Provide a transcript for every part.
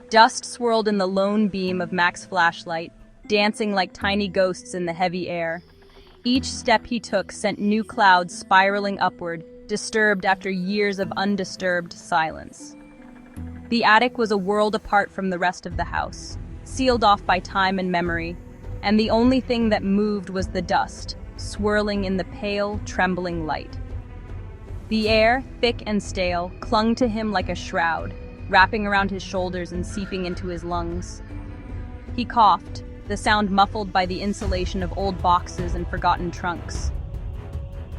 Dust swirled in the lone beam of Mac's flashlight, dancing like tiny ghosts in the heavy air. Each step he took sent new clouds spiraling upward, disturbed after years of undisturbed silence. The attic was a world apart from the rest of the house, sealed off by time and memory, and the only thing that moved was the dust, swirling in the pale, trembling light. The air, thick and stale, clung to him like a shroud, wrapping around his shoulders and seeping into his lungs. He coughed, the sound muffled by the insulation of old boxes and forgotten trunks.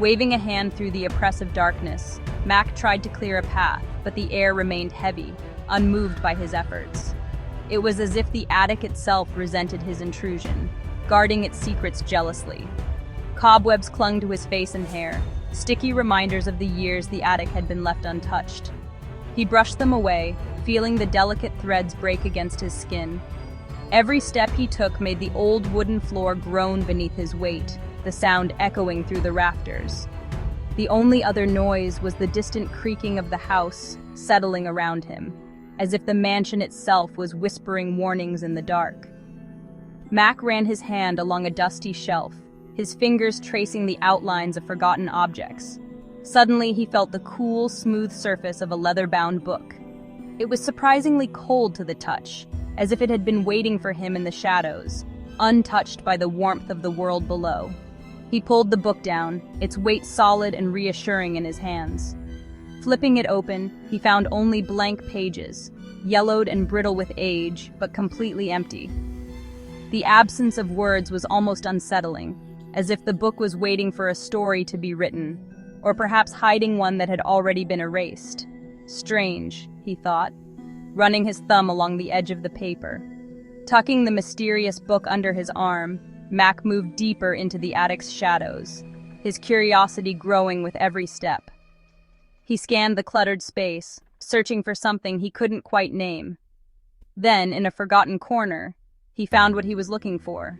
Waving a hand through the oppressive darkness, Mac tried to clear a path, but the air remained heavy, unmoved by his efforts. It was as if the attic itself resented his intrusion, guarding its secrets jealously. Cobwebs clung to his face and hair, sticky reminders of the years the attic had been left untouched. He brushed them away, feeling the delicate threads break against his skin. Every step he took made the old wooden floor groan beneath his weight, the sound echoing through the rafters. The only other noise was the distant creaking of the house settling around him, as if the mansion itself was whispering warnings in the dark. Mac ran his hand along a dusty shelf, his fingers tracing the outlines of forgotten objects. Suddenly, he felt the cool, smooth surface of a leather-bound book. It was surprisingly cold to the touch, as if it had been waiting for him in the shadows, untouched by the warmth of the world below. He pulled the book down, its weight solid and reassuring in his hands. Flipping it open, he found only blank pages, yellowed and brittle with age, but completely empty. The absence of words was almost unsettling, as if the book was waiting for a story to be written, or perhaps hiding one that had already been erased. Strange, he thought, running his thumb along the edge of the paper. Tucking the mysterious book under his arm, Mac moved deeper into the attic's shadows, his curiosity growing with every step. He scanned the cluttered space, searching for something he couldn't quite name. Then, in a forgotten corner, he found what he was looking for.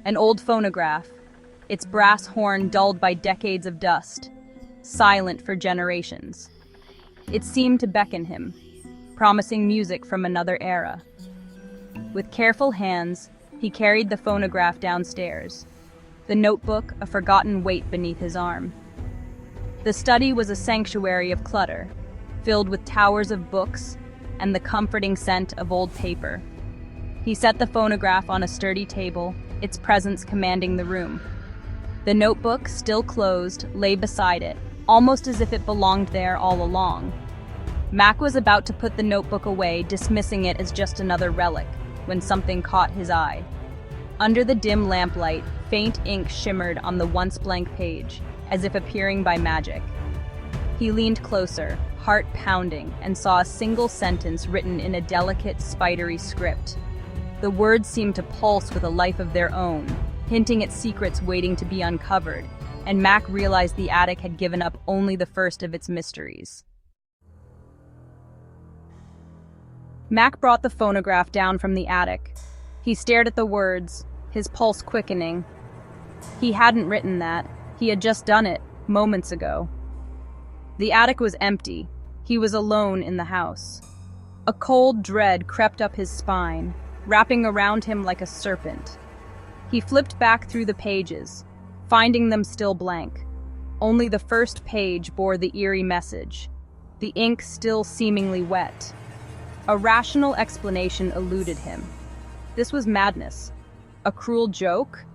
An old phonograph, its brass horn dulled by decades of dust, silent for generations. It seemed to beckon him, promising music from another era. With careful hands, he carried the phonograph downstairs, the notebook a forgotten weight beneath his arm. The study was a sanctuary of clutter, filled with towers of books and the comforting scent of old paper. He set the phonograph on a sturdy table, its presence commanding the room. The notebook, still closed, lay beside it, almost as if it belonged there all along. Mac was about to put the notebook away, dismissing it as just another relic, when something caught his eye. Under the dim lamplight, faint ink shimmered on the once blank page, as if appearing by magic. He leaned closer, heart pounding, and saw a single sentence written in a delicate, spidery script. The words seemed to pulse with a life of their own, hinting at secrets waiting to be uncovered, and Mac realized the attic had given up only the first of its mysteries. Mac brought the phonograph down from the attic. He stared at the words, his pulse quickening. He hadn't written that. He had just done it, moments ago. The attic was empty. He was alone in the house. A cold dread crept up his spine, wrapping around him like a serpent. He flipped back through the pages, finding them still blank. Only the first page bore the eerie message, the ink still seemingly wet. A rational explanation eluded him. This was madness. A cruel joke?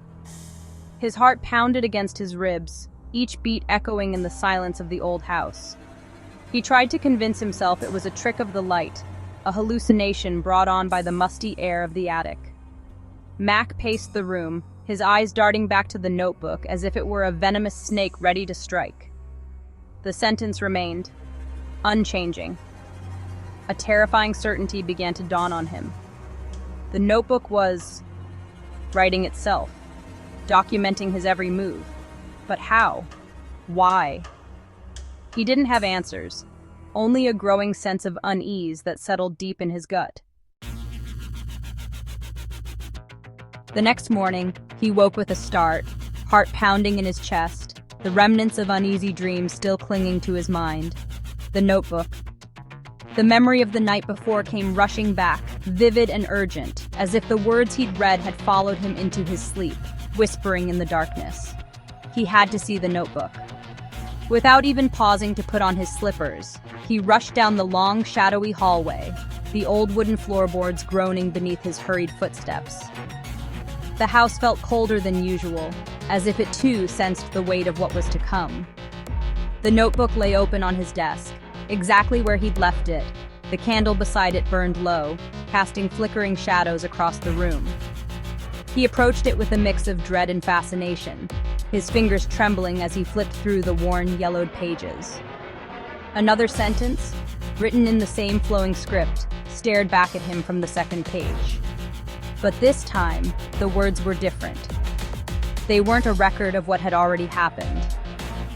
His heart pounded against his ribs, each beat echoing in the silence of the old house. He tried to convince himself it was a trick of the light, a hallucination brought on by the musty air of the attic. Mac paced the room, his eyes darting back to the notebook as if it were a venomous snake ready to strike. The sentence remained, unchanging. A terrifying certainty began to dawn on him. The notebook was writing itself, documenting his every move. But how? Why? He didn't have answers, only a growing sense of unease that settled deep in his gut. The next morning, he woke with a start, heart pounding in his chest, the remnants of uneasy dreams still clinging to his mind. The notebook. The memory of the night before came rushing back, vivid and urgent, as if the words he'd read had followed him into his sleep, whispering in the darkness. He had to see the notebook. Without even pausing to put on his slippers, he rushed down the long, shadowy hallway, the old wooden floorboards groaning beneath his hurried footsteps. The house felt colder than usual, as if it too sensed the weight of what was to come. The notebook lay open on his desk, exactly where he'd left it. The candle beside it burned low, casting flickering shadows across the room. He approached it with a mix of dread and fascination, his fingers trembling as he flipped through the worn, yellowed pages. Another sentence, written in the same flowing script, stared back at him from the second page. But this time, the words were different. They weren't a record of what had already happened.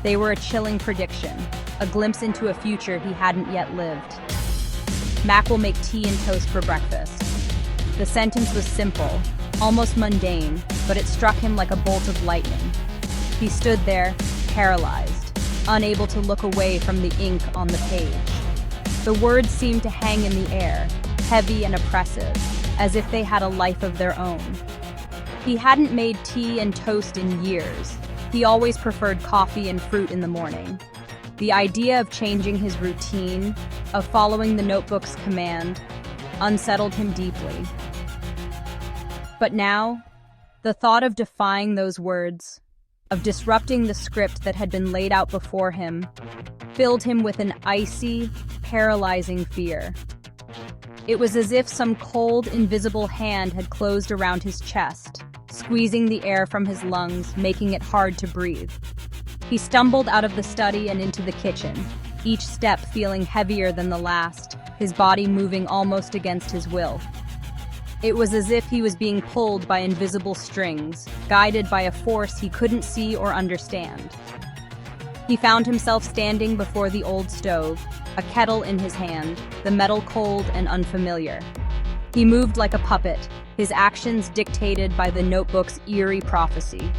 They were a chilling prediction, a glimpse into a future he hadn't yet lived. Mac will make tea and toast for breakfast. The sentence was simple, almost mundane, but it struck him like a bolt of lightning. He stood there, paralyzed, unable to look away from the ink on the page. The words seemed to hang in the air, heavy and oppressive, as if they had a life of their own. He hadn't made tea and toast in years. He always preferred coffee and fruit in the morning. The idea of changing his routine, of following the notebook's command, unsettled him deeply. But now, the thought of defying those words, of disrupting the script that had been laid out before him, filled him with an icy, paralyzing fear. It was as if some cold, invisible hand had closed around his chest, squeezing the air from his lungs, making it hard to breathe. He stumbled out of the study and into the kitchen, each step feeling heavier than the last, his body moving almost against his will. It was as if he was being pulled by invisible strings, guided by a force he couldn't see or understand. He found himself standing before the old stove, a kettle in his hand, the metal cold and unfamiliar. He moved like a puppet, his actions dictated by the notebook's eerie prophecy.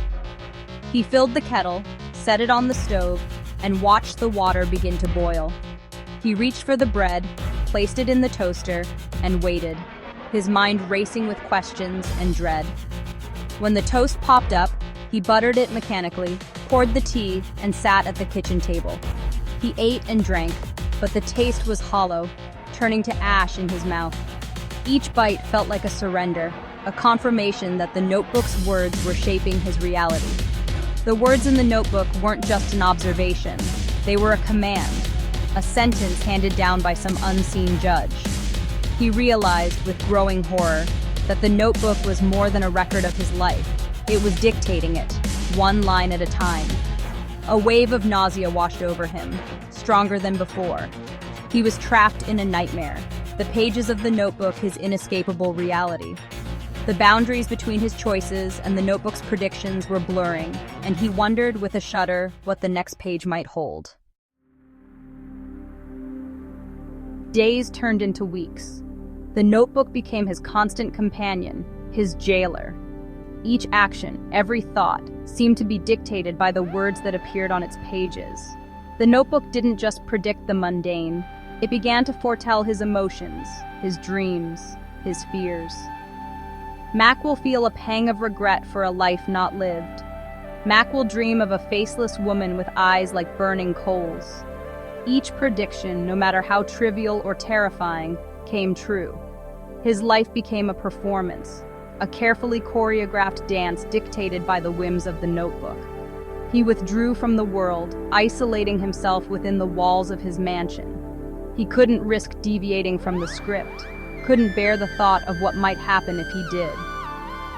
He filled the kettle, set it on the stove, and watched the water begin to boil. He reached for the bread, placed it in the toaster, and waited, his mind racing with questions and dread. When the toast popped up, he buttered it mechanically, poured the tea, and sat at the kitchen table. He ate and drank, but the taste was hollow, turning to ash in his mouth. Each bite felt like a surrender, a confirmation that the notebook's words were shaping his reality. The words in the notebook weren't just an observation, they were a command, a sentence handed down by some unseen judge. He realized with growing horror that the notebook was more than a record of his life. It was dictating it, one line at a time. A wave of nausea washed over him, stronger than before. He was trapped in a nightmare, the pages of the notebook his inescapable reality. The boundaries between his choices and the notebook's predictions were blurring, and he wondered with a shudder what the next page might hold. Days turned into weeks. The notebook became his constant companion, his jailer. Each action, every thought, seemed to be dictated by the words that appeared on its pages. The notebook didn't just predict the mundane, it began to foretell his emotions, his dreams, his fears. Mac will feel a pang of regret for a life not lived. Mac will dream of a faceless woman with eyes like burning coals. Each prediction, no matter how trivial or terrifying, came true. His life became a performance, a carefully choreographed dance dictated by the whims of the notebook. He withdrew from the world, isolating himself within the walls of his mansion. He couldn't risk deviating from the script, couldn't bear the thought of what might happen if he did.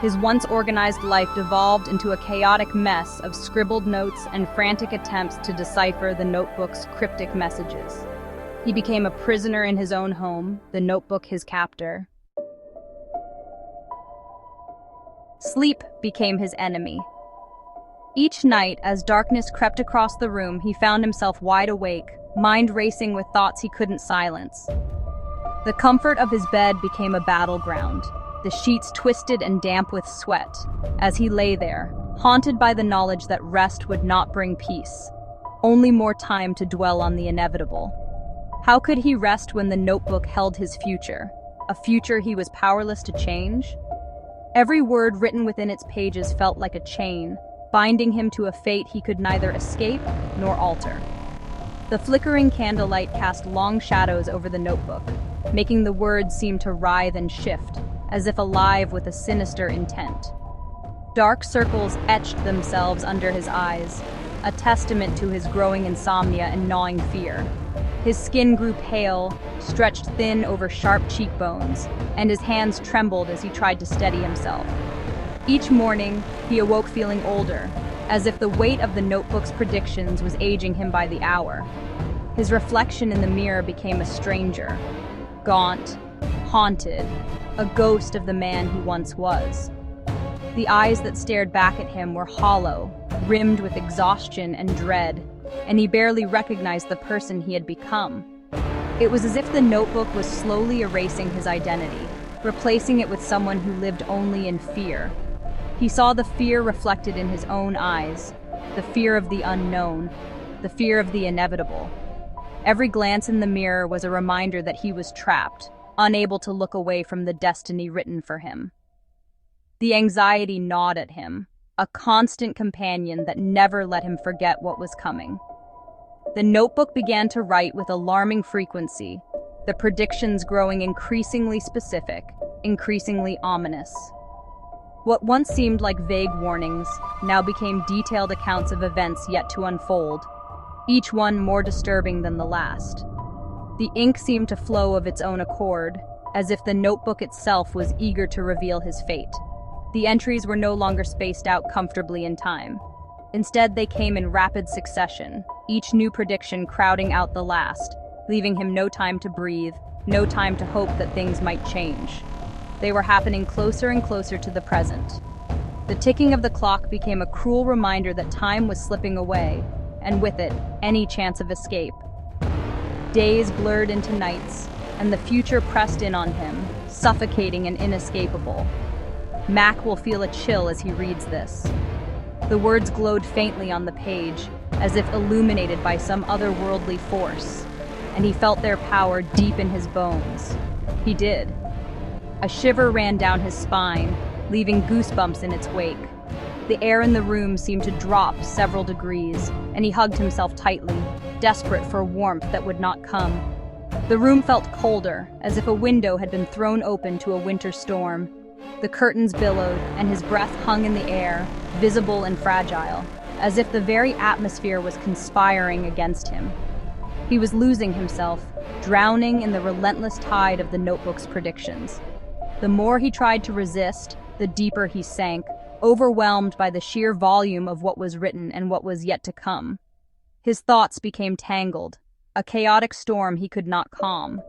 His once organized life devolved into a chaotic mess of scribbled notes and frantic attempts to decipher the notebook's cryptic messages. He became a prisoner in his own home, the notebook his captor. Sleep became his enemy. Each night, as darkness crept across the room, he found himself wide awake, mind racing with thoughts he couldn't silence. The comfort of his bed became a battleground, the sheets twisted and damp with sweat, as he lay there, haunted by the knowledge that rest would not bring peace, only more time to dwell on the inevitable. How could he rest when the notebook held his future, a future he was powerless to change? Every word written within its pages felt like a chain, binding him to a fate he could neither escape nor alter. The flickering candlelight cast long shadows over the notebook, making the words seem to writhe and shift, as if alive with a sinister intent. Dark circles etched themselves under his eyes, a testament to his growing insomnia and gnawing fear. His skin grew pale, stretched thin over sharp cheekbones, and his hands trembled as he tried to steady himself. Each morning, he awoke feeling older, as if the weight of the notebook's predictions was aging him by the hour. His reflection in the mirror became a stranger, gaunt, haunted, a ghost of the man he once was. The eyes that stared back at him were hollow, rimmed with exhaustion and dread, and he barely recognized the person he had become. It was as if the notebook was slowly erasing his identity, replacing it with someone who lived only in fear. He saw the fear reflected in his own eyes, the fear of the unknown, the fear of the inevitable. Every glance in the mirror was a reminder that he was trapped, unable to look away from the destiny written for him. The anxiety gnawed at him, a constant companion that never let him forget what was coming. The notebook began to write with alarming frequency, the predictions growing increasingly specific, increasingly ominous. What once seemed like vague warnings now became detailed accounts of events yet to unfold, each one more disturbing than the last. The ink seemed to flow of its own accord, as if the notebook itself was eager to reveal his fate. The entries were no longer spaced out comfortably in time. Instead, they came in rapid succession, each new prediction crowding out the last, leaving him no time to breathe, no time to hope that things might change. They were happening closer and closer to the present. The ticking of the clock became a cruel reminder that time was slipping away, and with it, any chance of escape. Days blurred into nights, and the future pressed in on him, suffocating and inescapable. Mac will feel a chill as he reads this. The words glowed faintly on the page, as if illuminated by some otherworldly force, and he felt their power deep in his bones. He did. A shiver ran down his spine, leaving goosebumps in its wake. The air in the room seemed to drop several degrees, and he hugged himself tightly, desperate for warmth that would not come. The room felt colder, as if a window had been thrown open to a winter storm. The curtains billowed, and his breath hung in the air, visible and fragile, as if the very atmosphere was conspiring against him. He was losing himself, drowning in the relentless tide of the notebook's predictions. The more he tried to resist, the deeper he sank, overwhelmed by the sheer volume of what was written and what was yet to come. His thoughts became tangled, a chaotic storm he could not calm.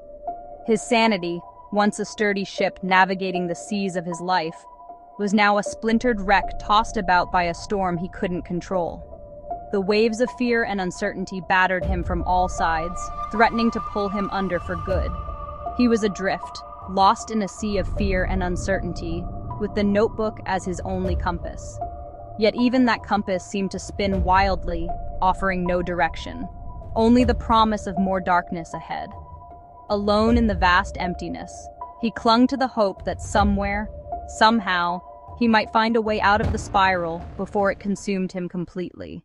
His sanity, once a sturdy ship navigating the seas of his life, was now a splintered wreck tossed about by a storm he couldn't control. The waves of fear and uncertainty battered him from all sides, threatening to pull him under for good. He was adrift, lost in a sea of fear and uncertainty, with the notebook as his only compass. Yet even that compass seemed to spin wildly, offering no direction, only the promise of more darkness ahead. Alone in the vast emptiness, he clung to the hope that somewhere, somehow, he might find a way out of the spiral before it consumed him completely.